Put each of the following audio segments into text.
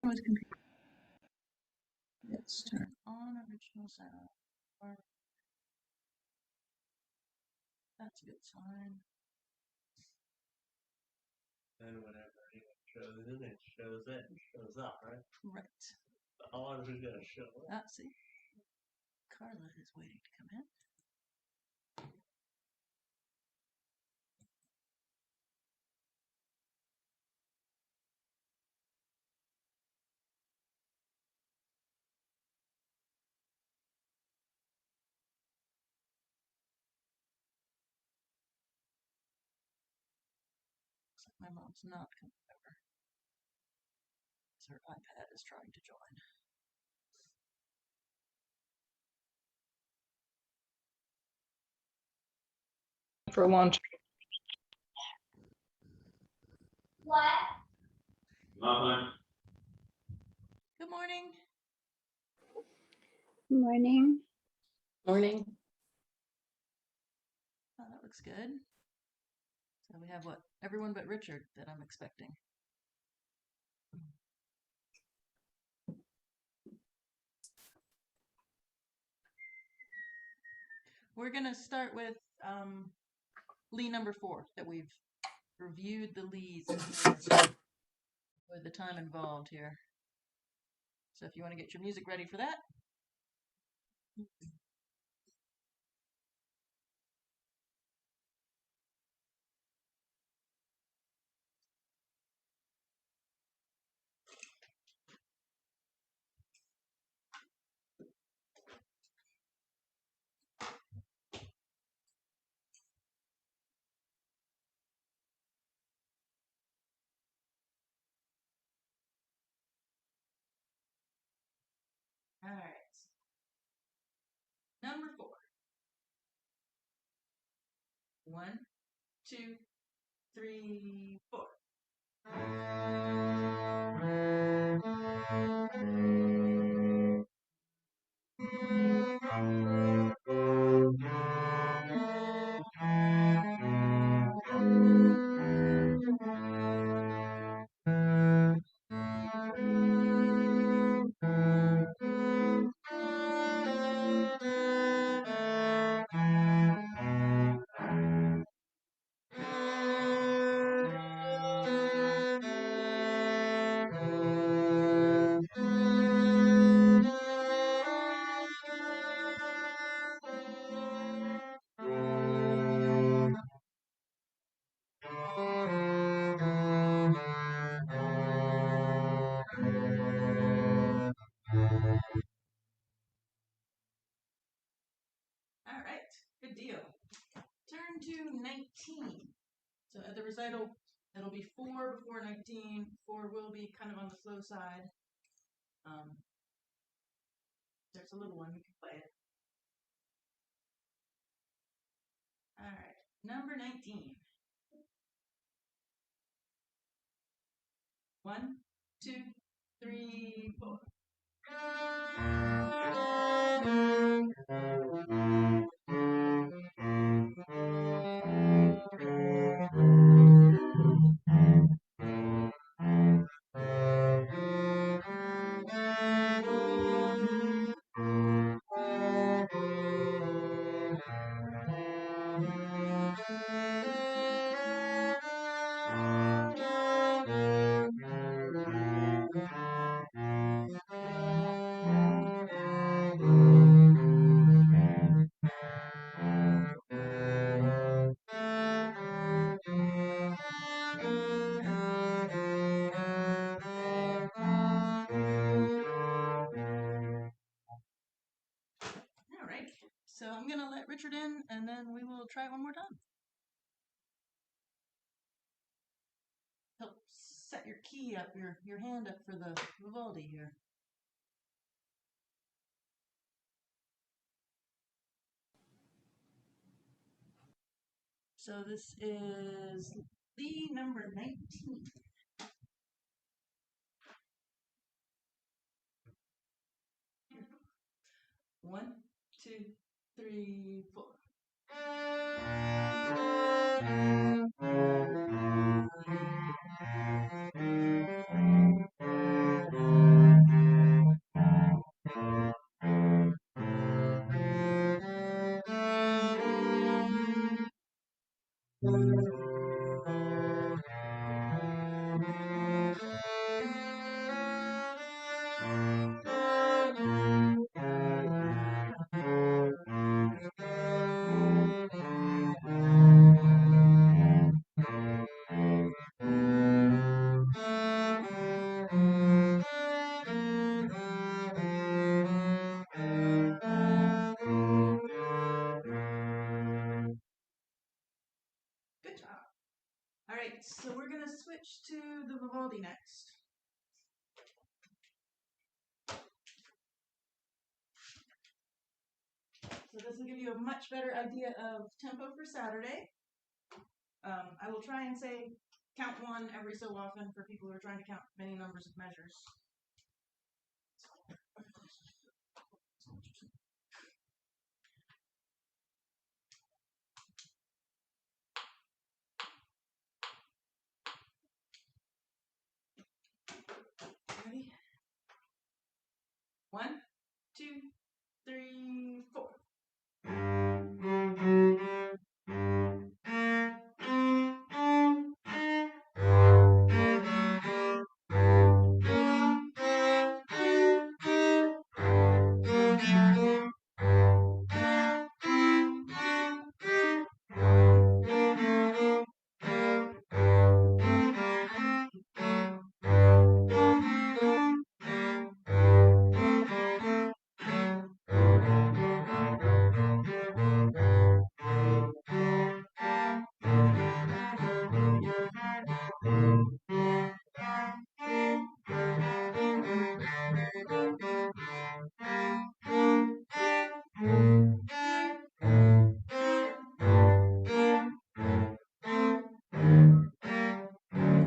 Let's turn on original sound. That's a good sign. And whenever anyone shows in, it shows up, right? Right. I wonder who's gonna show up. Ah, see. Carla is waiting to come in. Looks like my mom's not coming over. Her iPad is trying to join. For lunch. What? Good morning. Morning. Morning. Oh, that looks good. So we have what? Everyone but Richard that I'm expecting. We're going to start with Lee number 4 that we've reviewed the Lees with the time involved here. So if you want to get your music ready for that. All right. Number 4. 1, 2, 3, 4. All right, good deal. Turn to 19. So at the recital, it'll be 4 before 19. 4 will be kind of on the slow side. There's a little one, you can play it. All right, number 19. 1, 2, 3, 4. All right, so I'm going to let Richard in, and then we will try it one more time. Help set your key up, your hand up for the Vivaldi here. So this is Lee number 19. One, 2, 3, 4. the Vivaldi next. So this will give you a much better idea of tempo for Saturday. I will try and say count one every so often for people who are trying to count many numbers of measures. Ready? 1, 2, 3, 4.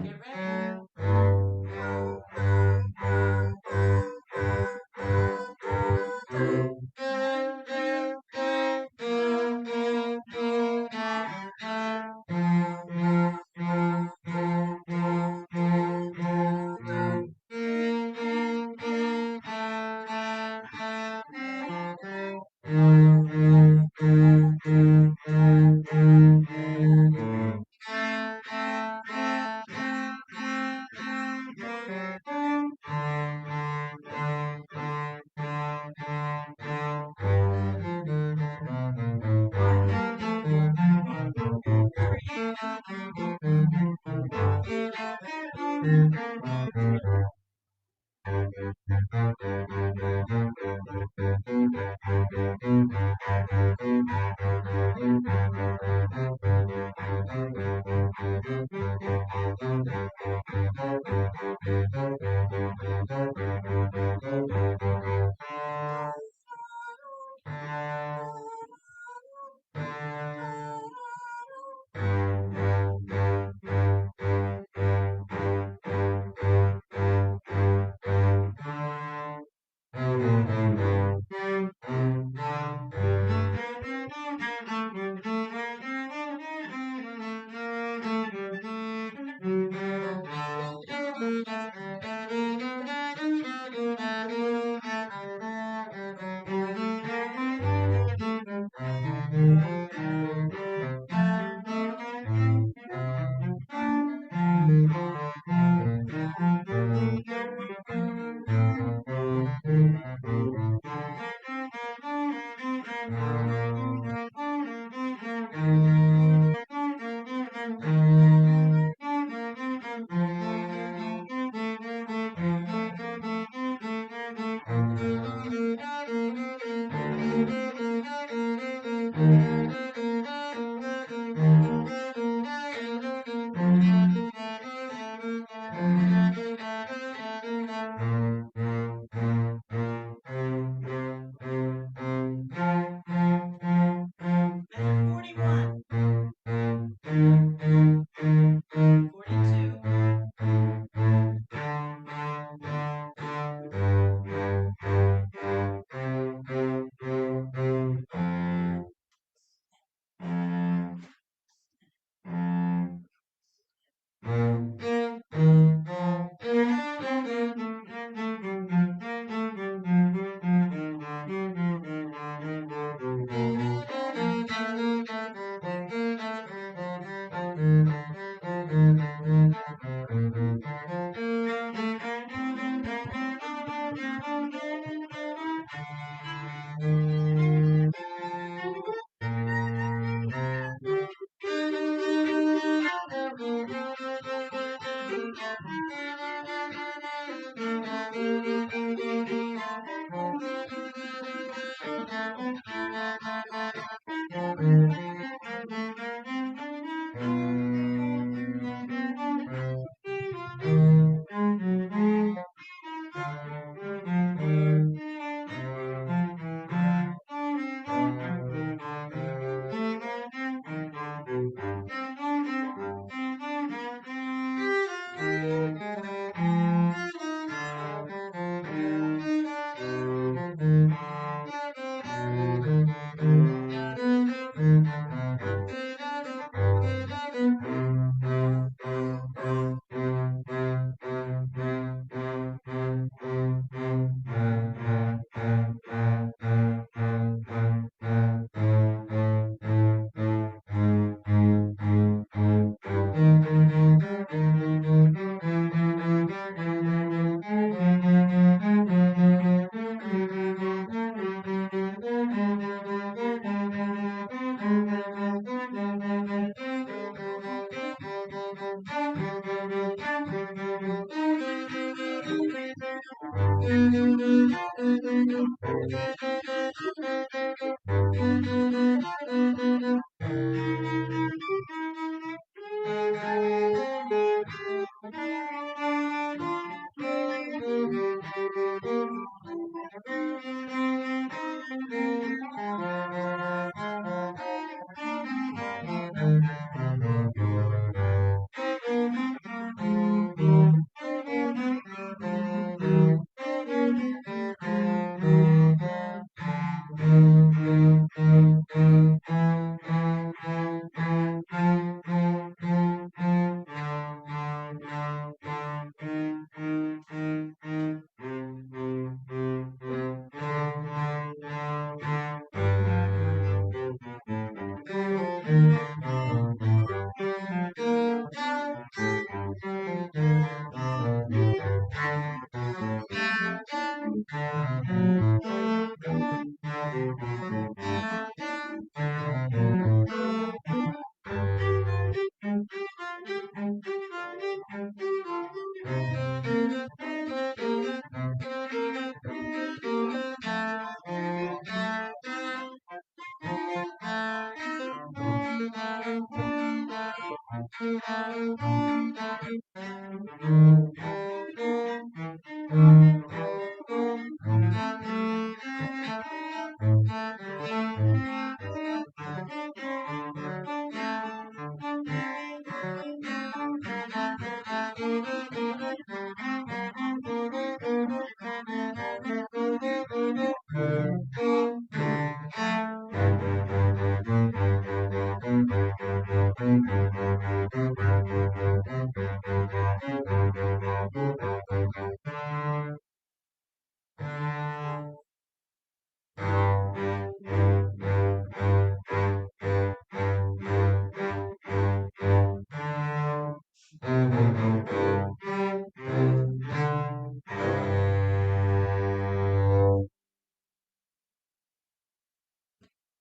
Get ready. Minute 41. 42.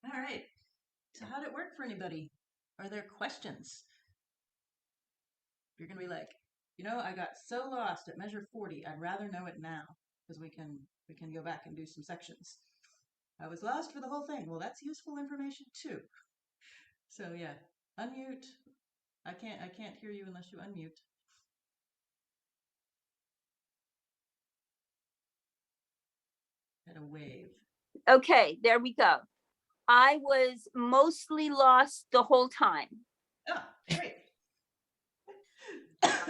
All right. So how'd it work for anybody? Are there questions? You're gonna be like, I got so lost at measure 40. I'd rather know it now because we can go back and do some sections. I was lost for the whole thing. Well, that's useful information too. So yeah, unmute. I can't hear you unless you unmute. Had a wave. Okay, there we go. I was mostly lost the whole time. Oh, great.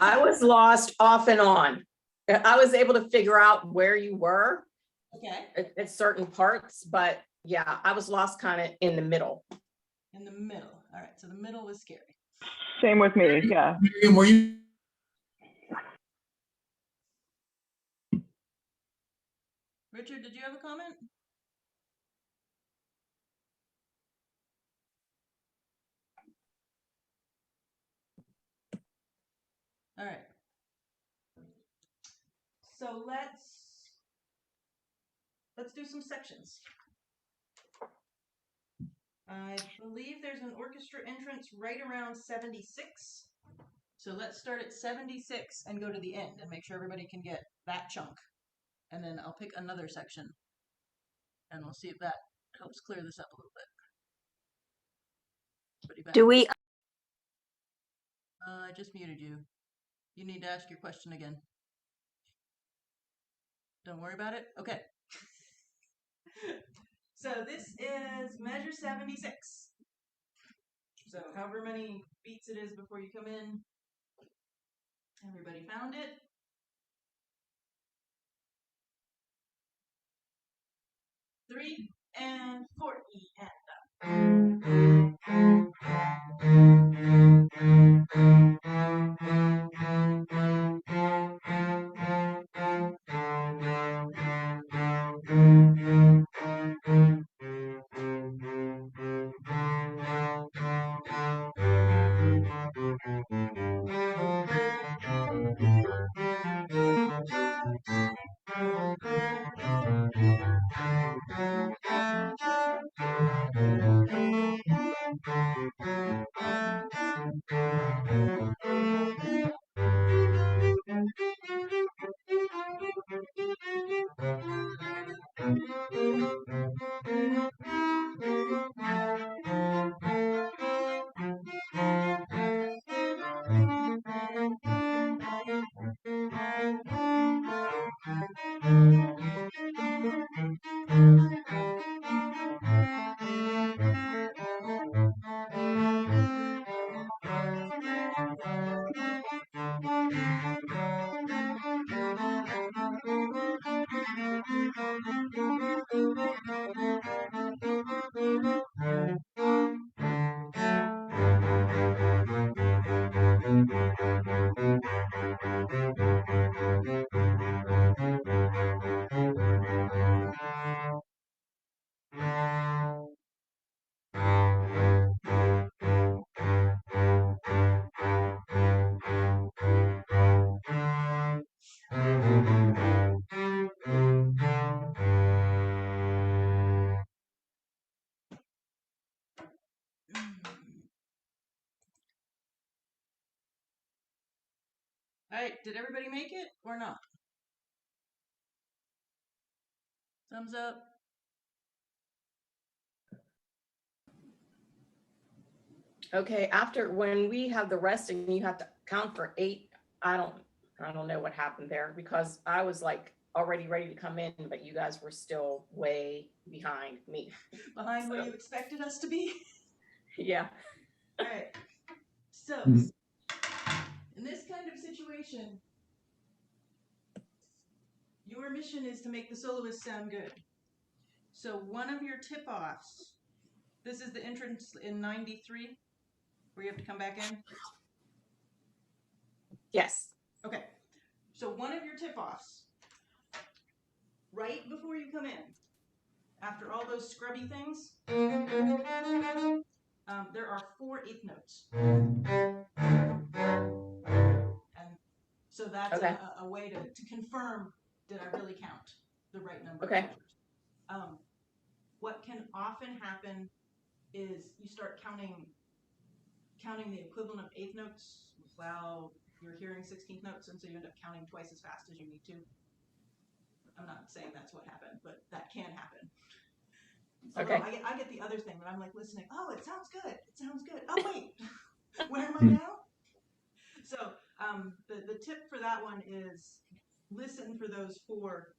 I was lost off and on. I was able to figure out where you were Okay. at certain parts, but yeah, I was lost kind of in the middle. In the middle. All right. So the middle was scary. Same with me, yeah. Miriam, were you? Richard, did you have a comment? All right. So let's do some sections. I believe there's an orchestra entrance right around 76. So let's start at 76 and go to the end and make sure everybody can get that chunk. And then I'll pick another section and we'll see if that helps clear this up a little bit. Do we? I just muted you. You need to ask your question again. Don't worry about it? Okay. So this is measure 76. So however many beats it is before you come in. Everybody found it? Three and 4 E and up. All right, did everybody make it or not? Thumbs up. Okay, after when we have the resting, you have to count for 8. I don't know what happened there because I was like already ready to come in, but you guys were still way behind me. Behind where you expected us to be? Yeah. All right. So, in this kind of situation, your mission is to make the soloist sound good. So one of your tip-offs, this is the entrance in 93, where you have to come back in? Yes. Okay. So one of your tip-offs, right before you come in, after all those scrubby things, there are 4 eighth notes. And so that's Okay. a way to confirm, did I really count the right number Okay. of numbers? What can often happen is you start counting the equivalent of eighth notes while you're hearing 16th notes, and so you end up counting twice as fast as you need to. I'm not saying that's what happened, but that can happen. Although Okay. I get the other thing that I'm like listening. Oh, it sounds good. It sounds good. Oh wait, where am I now? So the tip for that one is listen for those four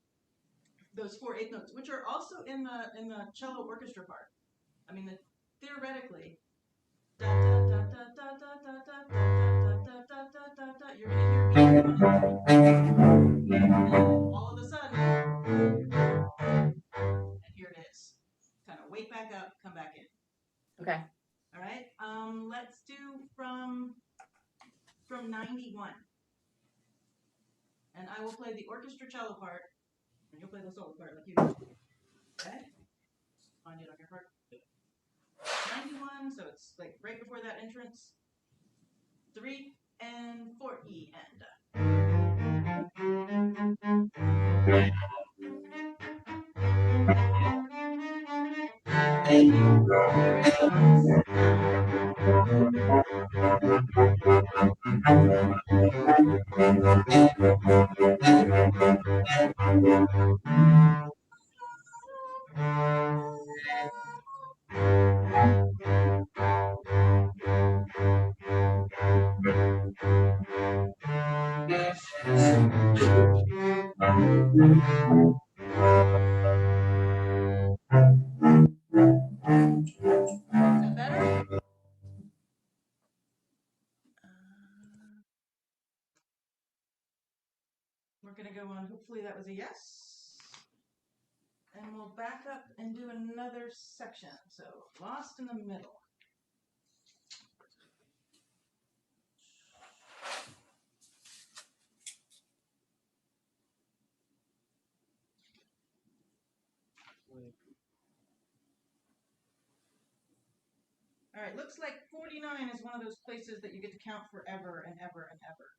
eighth notes, which are also in the cello orchestra part. I mean, theoretically, da da da da da da da da da da da da da. You're gonna hear me, and all of a sudden, and here it is. Kind of wake back up, come back in. Okay. All right. Let's do from 91, and I will play the orchestra cello part, and you'll play the solo part like you do. Okay. Find it on your part. 91, so it's like right before that entrance. 3 and 4 E and. Is that better? We're going to go on. Hopefully that was a yes. And we'll back up and do another section. So, lost in the middle. All right, looks like 49 is one of those places that you get to count forever and ever and ever.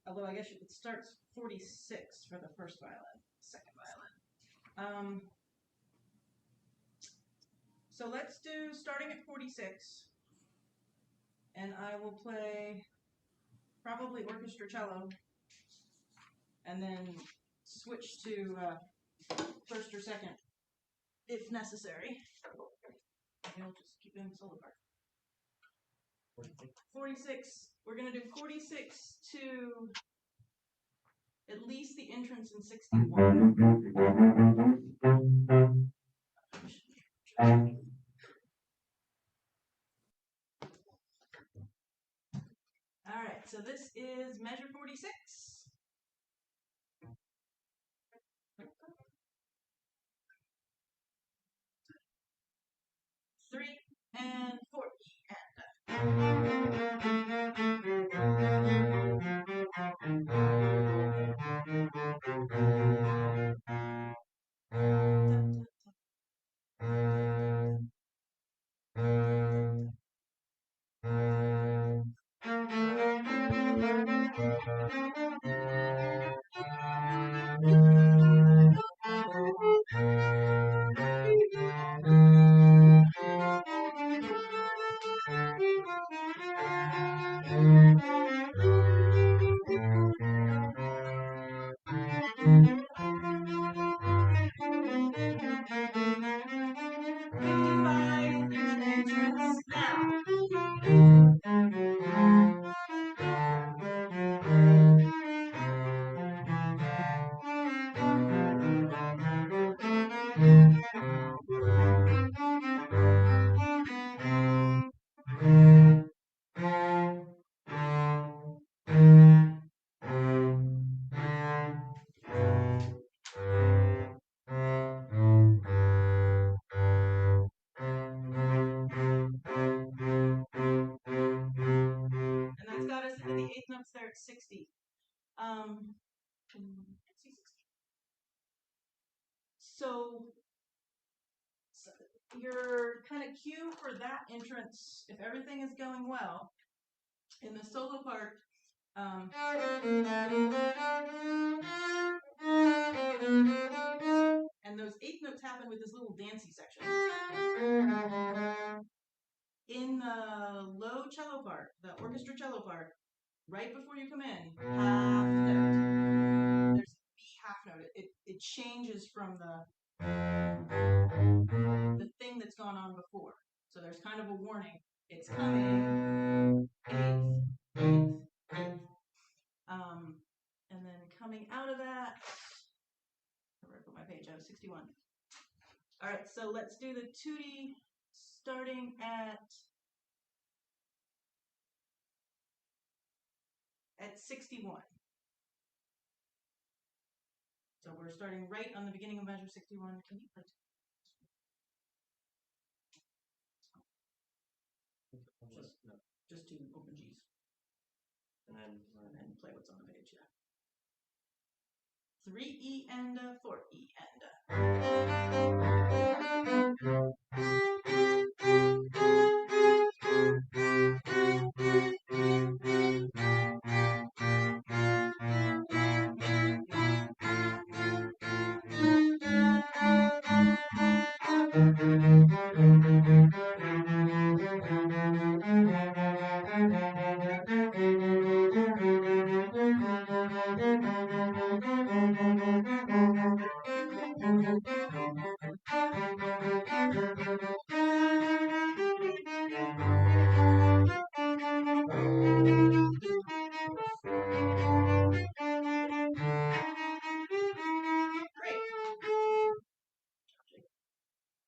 Although I guess it starts 46 for the first violin, second violin. So let's do starting at 46, and I will play probably orchestra cello, and then switch to first or second if necessary. You'll just keep doing the solo part. 46. We're gonna do 46 to at least the entrance in 61. All right, so this is measure 46. 3 and 4 and. Um, so your kind of cue for that entrance, if everything is going well, in the solo part, and those eighth notes happen with this little dancey section. In the low cello part, the orchestra cello part, right before you come in, half note. There's a B half note. It changes from the thing that's gone on before. So there's kind of a warning. It's coming. Eighth, eighth, eighth. And then coming out of that, where I put my page, I was 61. All right, so let's do the tutti starting at 61. So we're starting right on the beginning of measure 61. Can you play? Just two open G's. And then play what's on the page, yeah. 3E and 4E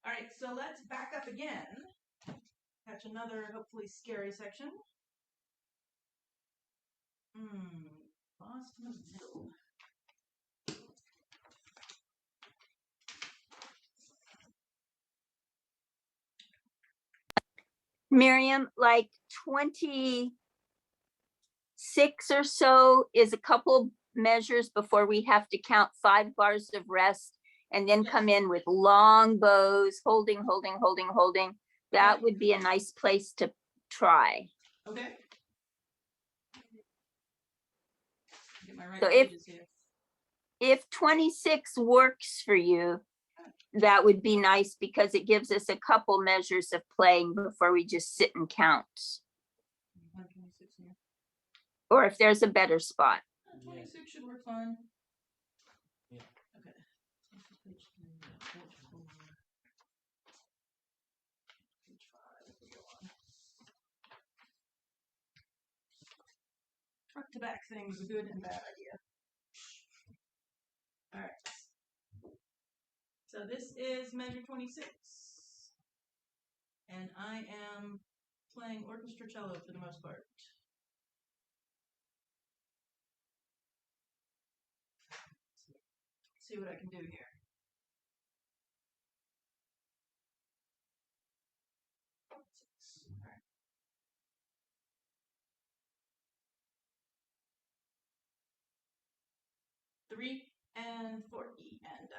All right, so let's back up again. Catch another hopefully scary section. Lost in the middle. Miriam, like 26 or so is a couple measures before we have to count 5 bars of rest and then come in with long bows, holding. That would be a nice place to try. Okay. Get my right So pages here. if 26 works for you, that would be nice because it gives us a couple measures of playing before we just sit and count. 126 here. Or if there's a better spot. 26 should work fine. Yeah. Okay. So this is page 3, page 4, page 5. We go on. Front to back things, a good and bad idea. All right. So this is measure 26. And I am playing orchestra cello for the most part. See what I can do here. All right. 3 and 4E and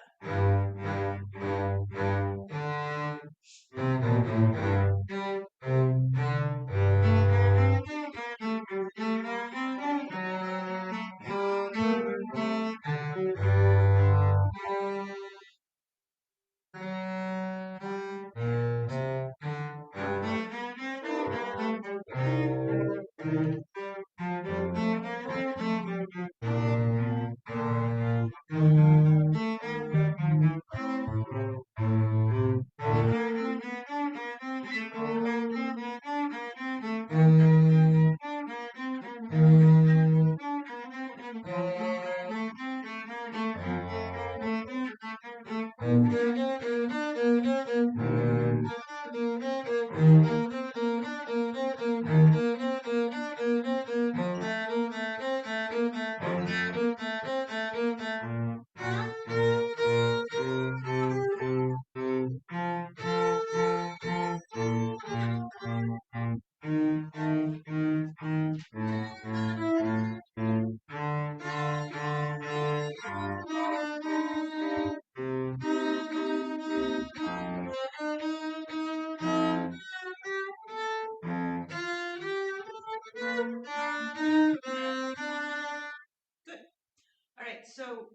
All right, so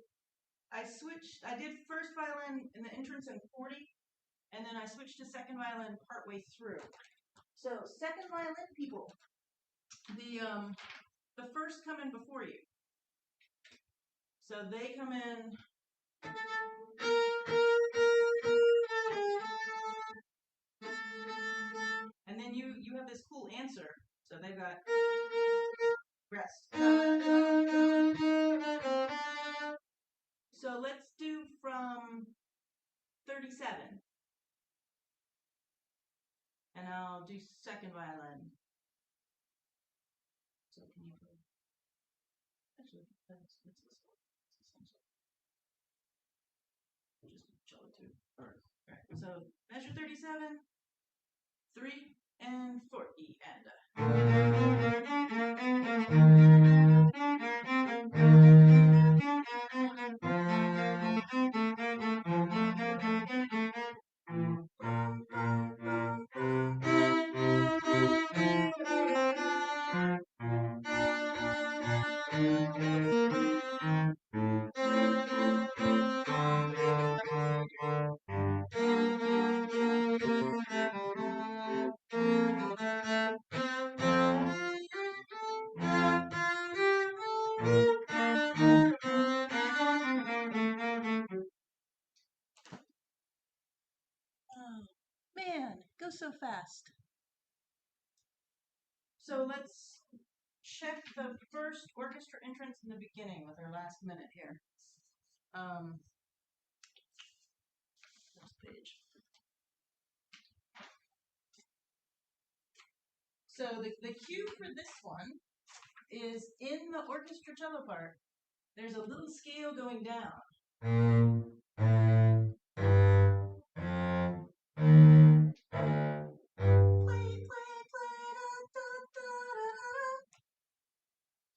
I did first violin in the entrance in 40, and then I switched to second violin partway through. So second violin people, the first come in before you. So they come in. And then you have this cool answer. So they've got rest. So let's do from 37. And I'll do second violin. So can you play? Actually, it's this one. Just cello too. All right. So measure 37, 3 and 4 E Oh, man, it goes so fast. So let's check the first orchestra entrance in the beginning with our last minute here. Next page. So the cue for this one is in the orchestra cello part. There's a little scale going down.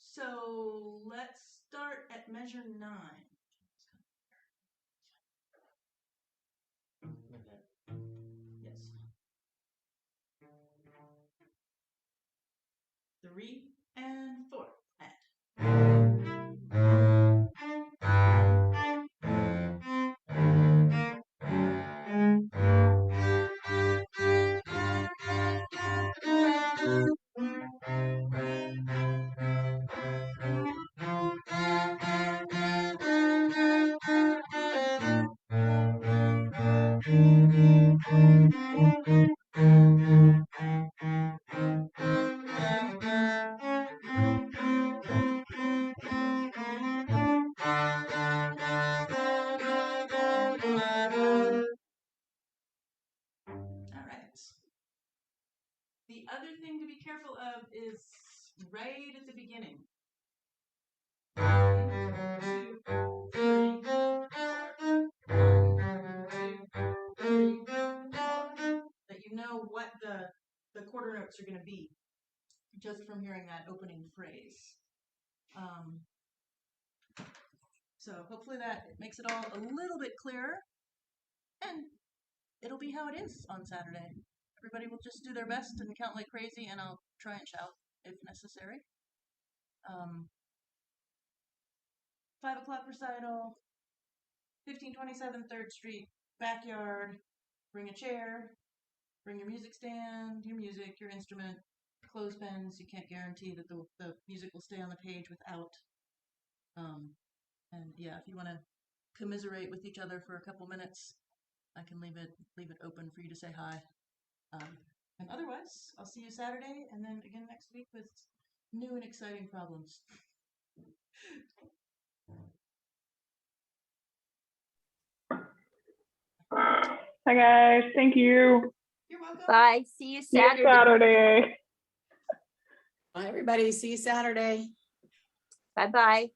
So let's start at measure 9. Yes. 3 and 4. All right. The other thing to be careful of is right at the beginning. 1, 2, 3, 4. 1, 2, 3, 4. That you know what the quarter notes are going to be just from hearing that opening phrase. So hopefully that makes it all a little bit clearer, and it'll be how it is on Saturday. Everybody will just do their best and count like crazy, and I'll try and shout if necessary. 5 o'clock recital, 1527 3rd Street, backyard. Bring a chair, bring your music stand, your music, your instrument, clothespins. You can't guarantee that the music will stay on the page without. And yeah, if you want to commiserate with each other for a couple minutes, I can leave it open for you to say hi. And otherwise, I'll see you Saturday, and then again next week with new and exciting problems. Hi guys, thank you. You're welcome. Bye. See you See you Saturday. Saturday. Bye, everybody. See you Saturday. Bye-bye.